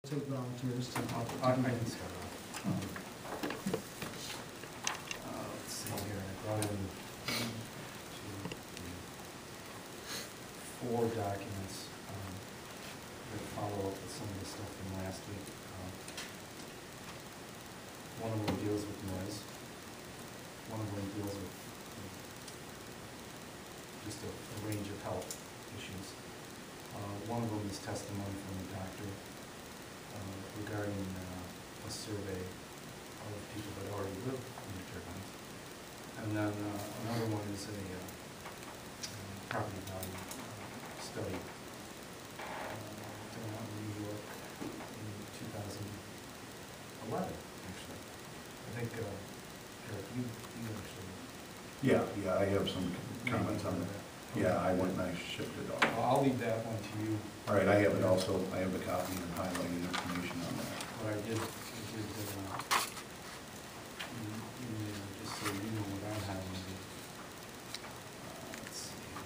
take volunteers to. I can start off. Let's see here. I brought in 4 documents that follow up with some of the stuff from last week. One of them deals with noise. One of them deals with just a range of health issues. One of them is testimony from the doctor regarding a survey of people that already live in the turbines. And then another one is a property value study done out in New York in 2011, actually. I think, Eric, you actually... Yeah, I have some comments on that. Yeah, I went and I shipped it off. Well, I'll leave that one to you. All right, I have it also. I have the copy and highlighted information on that. What I did just so you know what I'm having to do. Let's see here.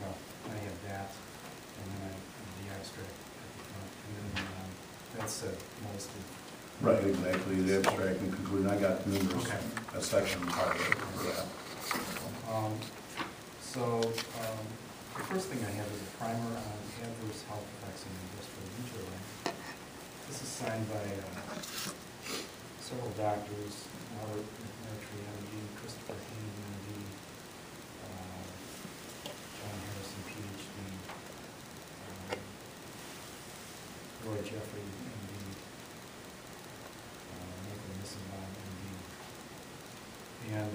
Well, I have that, and then I have the abstract at the front, and then that's most of. Right, exactly. The abstract and conclusion. I got numerous a section part of it. Yeah. The first thing I have is a primer on adverse health effects in industrial wind turbines. This is signed by several doctors: Robert McMurtry, MD, Christopher Haynes, MD, John Harrison, PhD, Roy Jeffrey, MD, Michael Nissenbaum, MD, and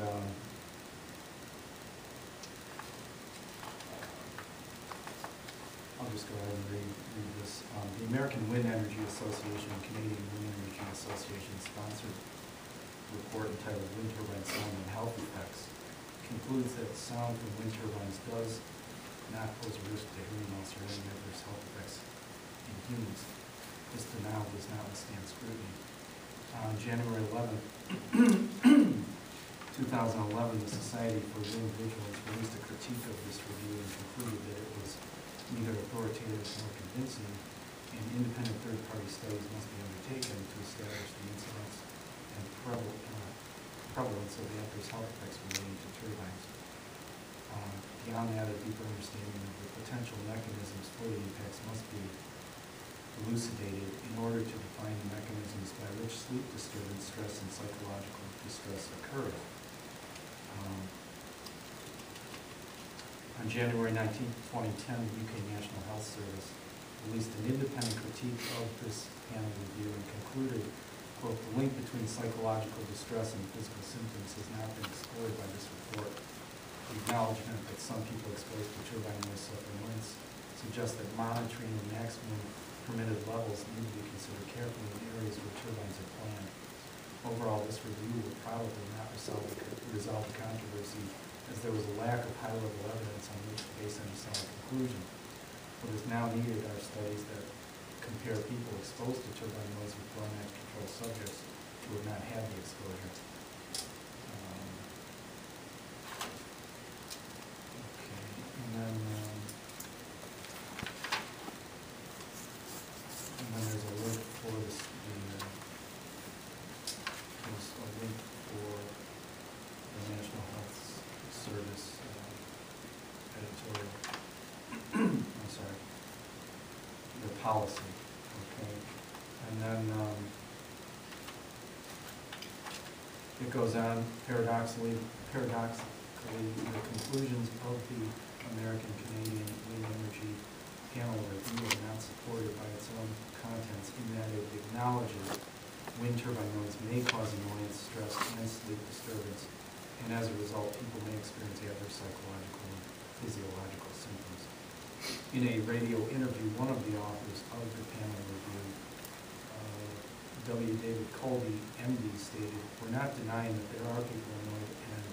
I'll just go ahead and read this. The American Wind Energy Association and Canadian Wind Energy Association sponsored a report entitled Wind Turbine Sound and Health Effects concludes that sound from wind turbines does not pose a risk to hearing loss or any adverse health effects in humans. This denial does not withstand scrutiny. On January 11, 2011, the Society for Wind Vigilance released a critique of this review and concluded that it was neither authoritative nor convincing, and independent third-party studies must be undertaken to establish the incidence and prevalence of adverse health effects relating to turbines. Beyond that, a deeper understanding of the potential mechanisms for the impacts must be elucidated in order to define the mechanisms by which sleep disturbance, stress, and psychological distress occur. On January 19, 2010, the UK National Health Service released an independent critique of this panel review and concluded, quote, the link between psychological distress and physical symptoms has not been explored by this report. The acknowledgement that some people exposed to turbine noise suffer winds suggests that monitoring the maximum permitted levels need to be considered carefully in areas where turbines are planned. Overall, this review will probably not resolve the controversy, as there was a lack of high-level evidence on which to base any solid conclusion. What is now needed are studies that compare people exposed to turbine noise with blown-edge control subjects who have not had the exposure. And then there's a link for this. There's a link for the National Health Service editorial. I'm sorry, the policy. Okay, and then it goes on paradoxically, the conclusions of the American Canadian Wind Energy Panel review are not supported by its own contents, in that it acknowledges wind turbine noise may cause annoyance, stress, and sleep disturbance, and as a result, people may experience adverse psychological and physiological symptoms. In a radio interview, one of the authors of the panel review, W. David Colby, MD, stated, we're not denying that there are people annoyed and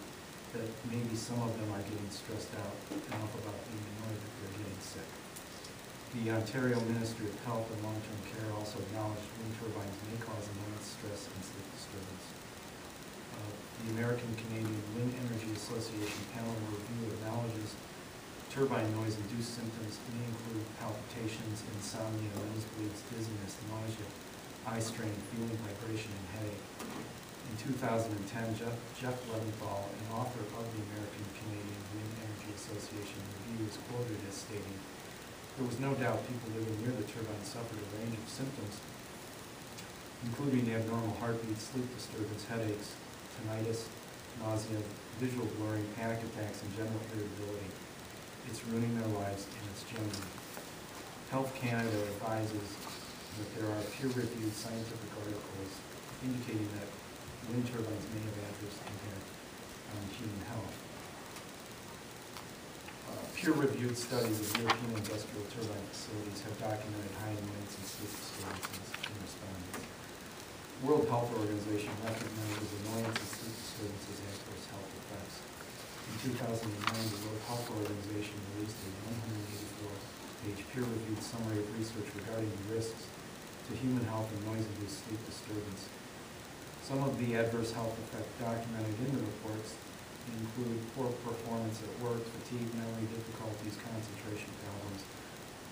that maybe some of them are getting stressed out enough about being annoyed that they're getting sick. The Ontario Ministry of Health and Long-Term Care also acknowledged wind turbines may cause annoyance, stress, and sleep disturbance. The American Canadian Wind Energy Association panel review acknowledges turbine noise-induced symptoms may include palpitations, insomnia, nosebleeds, dizziness, nausea, eye strain, feeling vibration, and headache. In 2010, Jeff Leventhal, an author of the American Canadian Wind Energy Association review, is quoted as stating, "There was no doubt people living near the turbine suffered a range of symptoms, including abnormal heartbeat, sleep disturbance, headaches, tinnitus, nausea, visual blurring, panic attacks, and general irritability. It's ruining their lives, and it's genuine." Health Canada advises that there are peer-reviewed scientific articles indicating that wind turbines may have adverse impact on human health. Peer-reviewed studies of European industrial turbine facilities have documented high annoyance and sleep disturbances in respondents. World Health Organization recognizes annoyance and sleep disturbances as adverse health effects. In 2009, the World Health Organization released a 184-page peer-reviewed summary of research regarding the risks to human health and noise-induced sleep disturbance. Some of the adverse health effects documented in the reports include poor performance at work, fatigue, memory difficulties, concentration problems,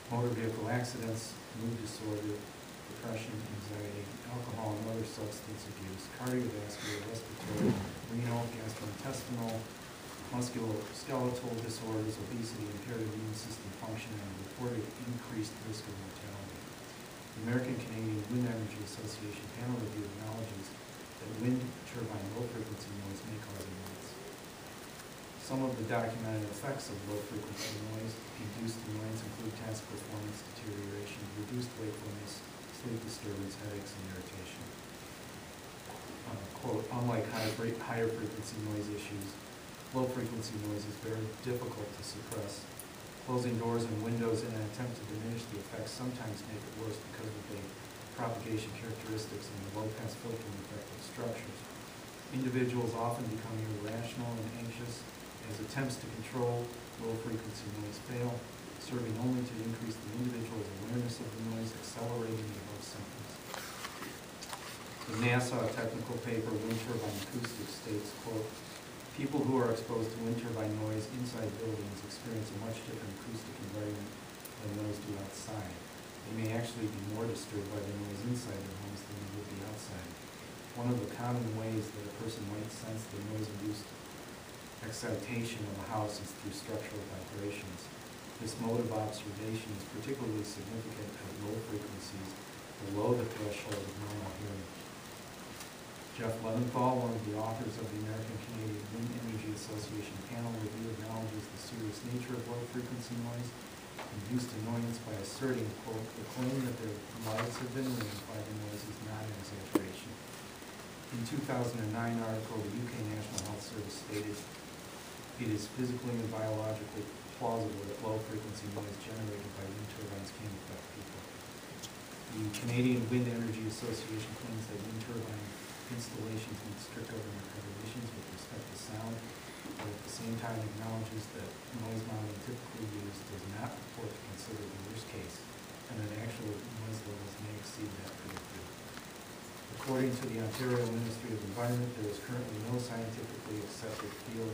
motor vehicle accidents, mood disorder, depression, anxiety, alcohol and other substance abuse, cardiovascular, respiratory, renal, gastrointestinal, musculoskeletal disorders, obesity, impaired immune system function, and reported increased risk of mortality. The American Canadian Wind Energy Association panel review acknowledges that wind turbine low-frequency noise may cause annoyance. Some of the documented effects of low-frequency noise-induced annoyance include task performance deterioration, reduced wakefulness, sleep disturbance, headaches, and irritation. Quote, "Unlike higher frequency noise issues, low-frequency noise is very difficult to suppress. Closing doors and windows in an attempt to diminish the effects sometimes make it worse because of the propagation characteristics and the low-pass filtering effect of structures. Individuals often become irrational and anxious as attempts to control low-frequency noise fail, serving only to increase the individual's awareness of the noise, accelerating the above symptoms." The NASA technical paper, Wind Turbine Acoustics, states, quote, "People who are exposed to wind turbine noise inside buildings experience a much different acoustic environment than those do outside. They may actually be more disturbed by the noise inside their homes than they would be outside. One of the common ways that a person might sense the noise-induced excitation of a house is through structural vibrations. This mode of observation is particularly significant at low frequencies below the threshold of normal hearing." Jeff Leventhal, one of the authors of the American Canadian Wind Energy Association panel review, acknowledges the serious nature of low-frequency noise-induced annoyance by asserting, quote, "The claim that their lives have been ruined by the noise is not an exaggeration." In 2009 article, the UK National Health Service stated, "It is physically and biologically plausible that low-frequency noise generated by wind turbines can affect people." The Canadian Wind Energy Association claims that wind turbine installations meet strict government regulations with respect to sound, but at the same time acknowledges that noise modeling typically used does not purport to consider the worst case, and that actual noise levels may exceed that predicted. According to the Ontario Ministry of Environment, there is currently no scientifically accepted field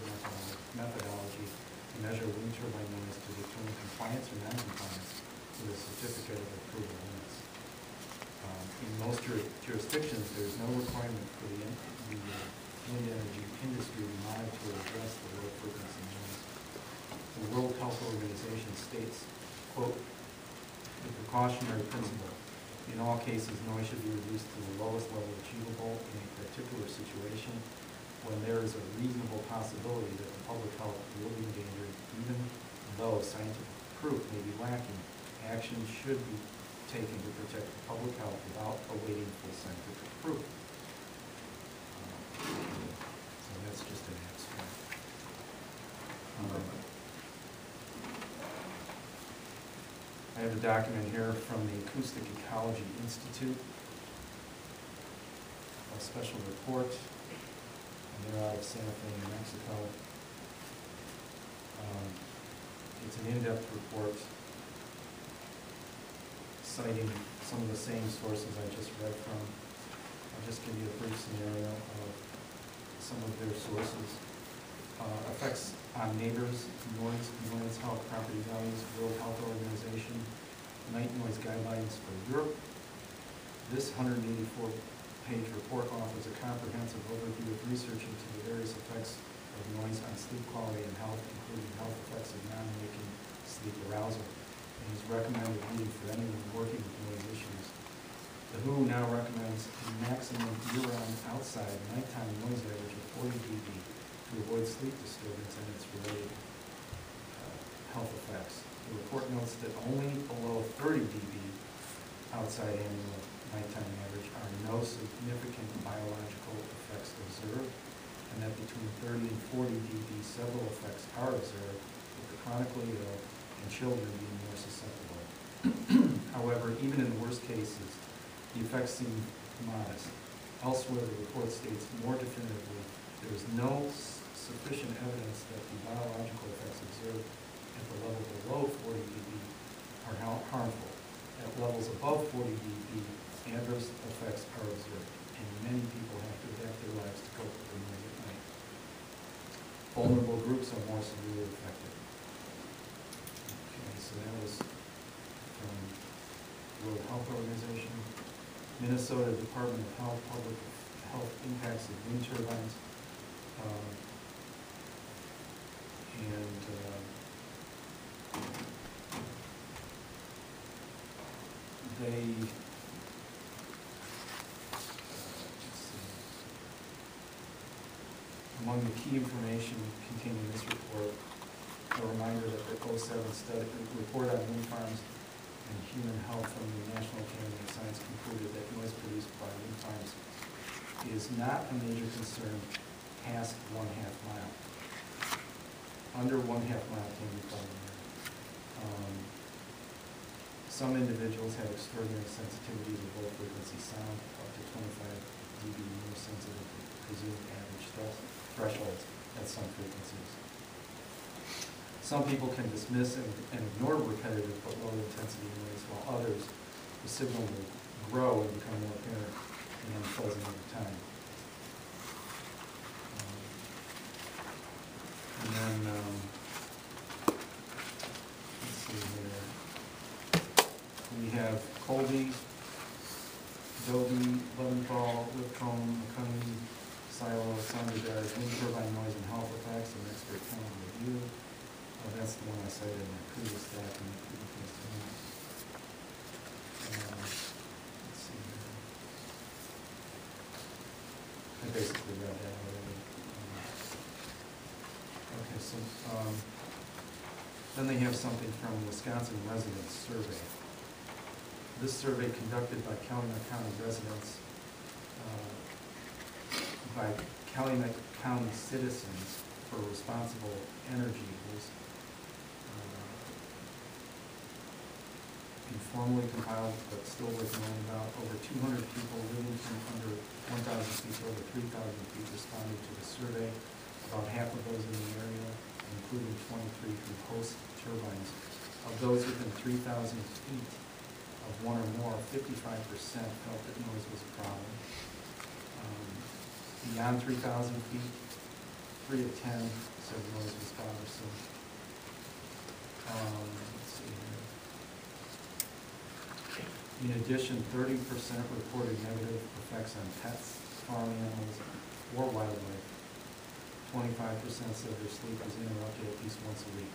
methodology to measure wind turbine noise to determine compliance or non-compliance with a certificate of approval limits. In most jurisdictions, there is no requirement for the wind energy industry to monitor or address the low frequency noise. The World Health Organization states, quote, "The precautionary principle. In all cases, noise should be reduced to the lowest level achievable in a particular situation when there is a reasonable possibility that the public health will be endangered, even though scientific proof may be lacking. Action should be taken to protect the public health without awaiting full scientific proof." So that's just an abstract. I have a document here from the Acoustic Ecology Institute, a special report, and they're out of Santa Fe, New Mexico. It's an in-depth report citing some of the same sources I just read from. I'll just give you a brief scenario of some of their sources. Effects on neighbors, noise, annoyance, health, property values, World Health Organization, night noise guidelines for Europe. This 184-page report offers a comprehensive overview of research into the various effects of noise on sleep quality and health, including health effects of non-waking sleep arousal, and is recommended reading for anyone working with noise issues. The WHO now recommends a maximum year-round outside nighttime noise average of 40 dB to avoid sleep disturbance and its related health effects. The report notes that only below 30 dB outside annual nighttime average are no significant biological effects observed, and that between 30 and 40 dB several effects are observed, with the chronically ill and children being more susceptible. However, even in the worst cases, the effects seem modest. Elsewhere, the report states more definitively there is no sufficient evidence that the biological effects observed at the level below 40 dB are harmful. At levels above 40 dB, adverse effects are observed, and many people have to adapt their lives to cope with the noise at night. Vulnerable groups are more severely affected. Okay, so that was from World Health Organization. Minnesota Department of Health, Public Health Impacts of Wind Turbines. Among the key information contained in this report, a reminder that the 07 study report on wind farms and human health from the National Academy of Science concluded that noise produced by wind farms is not a major concern past 1/2 mile. Under 1/2 mile can be problematic. Some individuals have extraordinary sensitivities of low frequency sound, up to 25 dB more sensitive to presumed average thresholds at some frequencies. Some people can dismiss and ignore repetitive but low intensity noise, while others, the signal will grow and become more apparent and unpleasant over time. Let's see here. We have Colby, Adobe, Leventhal, Lipcomb, McCunny, Silo, Sondergaard, wind turbine noise and health effects, and expert panel review. That's the one I cited in my previous document. Let's see here. I basically read that already. Okay, so then they have something from Wisconsin Residents Survey. This survey conducted by Calumet County residents, by Calumet County citizens for responsible energy was informally compiled, but still worth knowing about. Over 200 people living from under 1,000 feet to over 3,000 feet responded to the survey. About half of those in the area, including 23 from host turbines. Of those within 3,000 feet of one or more, 55% felt that noise was a problem. Beyond 3,000 feet, 3 of 10 said noise was bothersome. Let's see here. In addition, 30% reported negative effects on pets, farm animals, or wildlife. 25% said their sleep was interrupted at least once a week.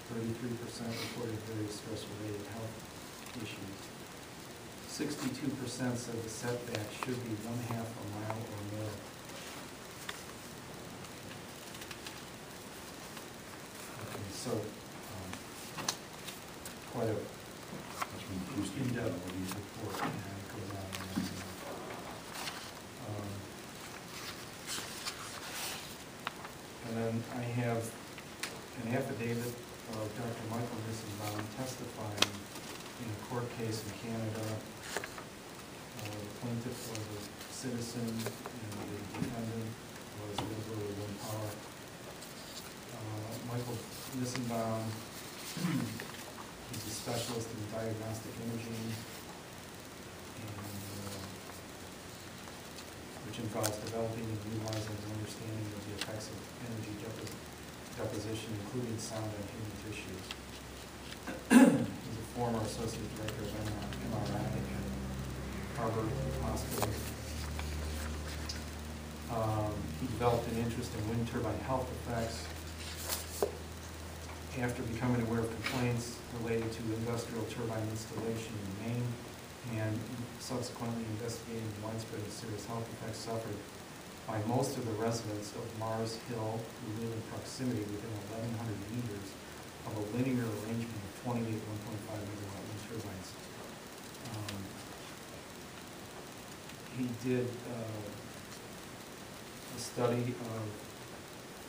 33% reported various stress-related health issues. 62% said the setback should be 1/2 a mile or more. Okay, so quite a in-depth report, and it goes on and on. And then I have an affidavit of Dr. Michael Nissenbaum testifying in a court case in Canada. The plaintiff was a citizen and the defendant was Liberal Wind Power. Michael Nissenbaum He's a specialist in diagnostic imaging, which involves developing and utilizing an understanding of the effects of energy deposition, including sound on human tissues. He's a former associate director of MRI at Harvard Hospital. He developed an interest in wind turbine health effects after becoming aware of complaints related to industrial turbine installation in Maine, and subsequently investigating the widespread and serious health effects suffered by most of the residents of Mars Hill who live in proximity within 1,100 meters of a linear arrangement of 28 1.5 megawatt wind turbines. He did a study of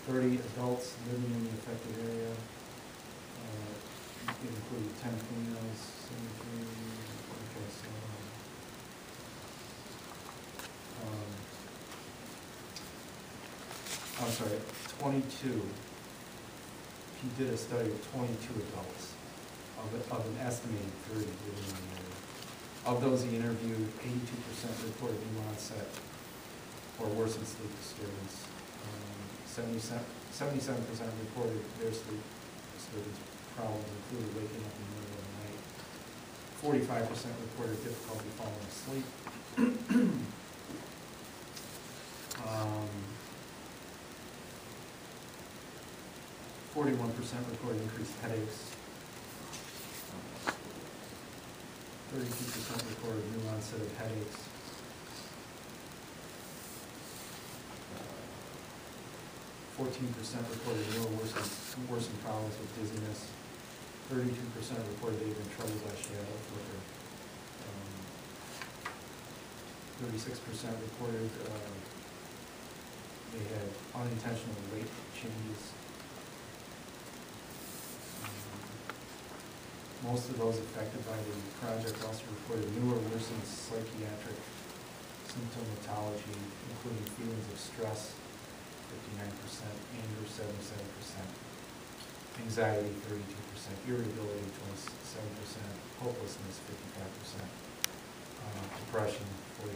30 adults living in the affected area. It included 10 females, 73. Okay, so I'm sorry, 22. He did a study of 22 adults of an estimated 30 living in the area. Of those he interviewed, 82% reported new onset or worsened sleep disturbance. 77% reported their sleep disturbance problems included waking up in the middle of the night. 45% reported difficulty falling asleep. 41% reported increased headaches. 32% reported new onset of headaches. 14% reported new or worsened problems with dizziness. 32% reported they've been troubled by shadow flicker. 36% reported they had unintentional weight changes. Most of those affected by the project also reported new or worsened psychiatric symptomatology, including feelings of stress, 59%, anger, 77%, anxiety, 32%, irritability, 27%, hopelessness, 55%, depression, 45%.